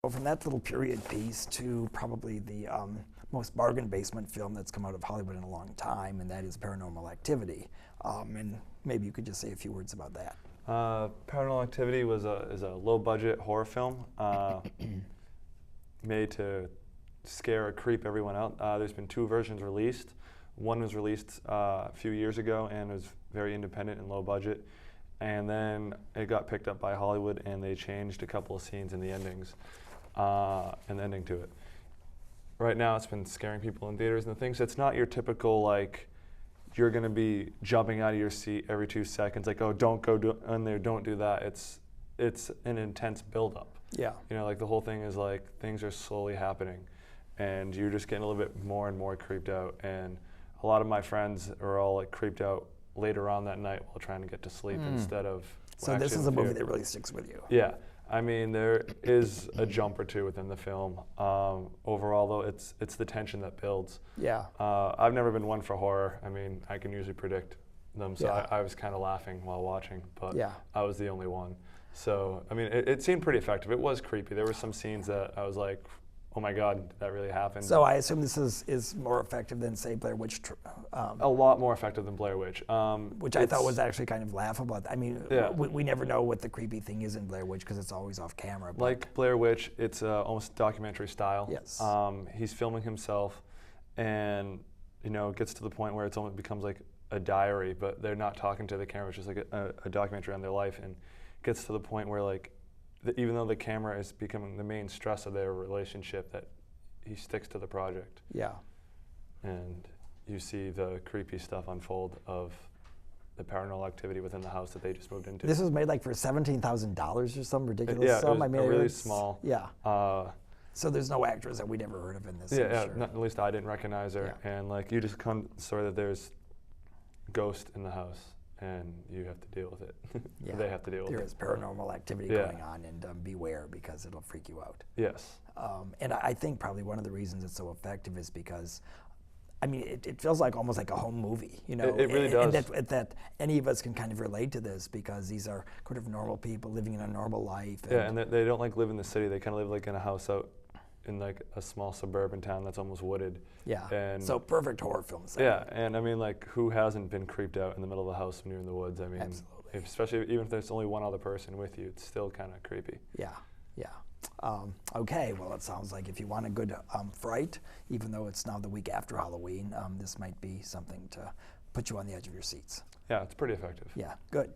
From that little period piece to probably the most bargain basement film that's come out of Hollywood in a long time, and that is Paranormal Activity. And maybe you could just say a few words about that. Paranormal Activity is a low-budget horror film made to scare or creep everyone out. There's been 2 versions released. One was released a few years ago and was very independent and low budget. And then it got picked up by Hollywood, and they changed a couple of scenes in the endings. And the ending to it. Right now it's been scaring people in theaters and things. It's not your typical, like, you're going to be jumping out of your seat every 2 seconds, like, oh, don't go in there, don't do that. It's an intense buildup. Yeah. You know, like, the whole thing is like things are slowly happening, and you're just getting a little bit more and more creeped out. And a lot of my friends are all like creeped out later on that night while trying to get to sleep instead of. So this is a movie that really sticks with you. Yeah. I mean, there is a jump or two within the film. Overall, though, it's the tension that builds. Yeah. I've never been one for horror. I mean, I can usually predict them, so Yeah. I was kind of laughing while watching, but Yeah. I was the only one. So, I mean, it seemed pretty effective. It was creepy. There were some scenes that I was like, oh my God, did that really happened? So I assume this is more effective than, say, Blair Witch. A lot more effective than Blair Witch. Which I thought was actually kind of laughable. I mean, Yeah. we never know what the creepy thing is in Blair Witch because it's always off camera. But Like Blair Witch, it's almost documentary style. Yes. He's filming himself, and you know, it gets to the point where it almost becomes like a diary, but they're not talking to the camera. It's just like a documentary on their life, and it gets to the point where, like, even though the camera is becoming the main stress of their relationship, that he sticks to the project. Yeah. And you see the creepy stuff unfold of the paranormal activity within the house that they just moved into. This was made like for $17,000 or some ridiculous Yeah, sum. it was I mean, really it's- small. Yeah. Uh, So there's no actors that we'd ever heard of in this. Yeah, I'm yeah. sure. Not, at least I didn't recognize her. Yeah. And like, you just come to the story that there's a ghost in the house, and you have to deal with it. Yeah. They have to deal with There it. is paranormal activity Yeah. going on, and beware because it'll freak you out. Yes. And I think probably one of the reasons it's so effective is because, I mean, it feels like almost like a home movie, you know. It really and does. that any of us can kind of relate to this because these are kind of normal people living in a normal life. Yeah, and they don't like live in the city. They kind of live like in a house out in like a small suburban town that's almost wooded. Yeah. And So perfect horror film. yeah, and I mean, like, who hasn't been creeped out in the middle of the house when you're in the woods? I mean, Absolutely. especially even if there's only one other person with you, it's still kind of creepy. Yeah, yeah. Okay, well, it sounds like if you want a good fright, even though it's now the week after Halloween, this might be something to put you on the edge of your seats. Yeah, it's pretty effective. Yeah, good.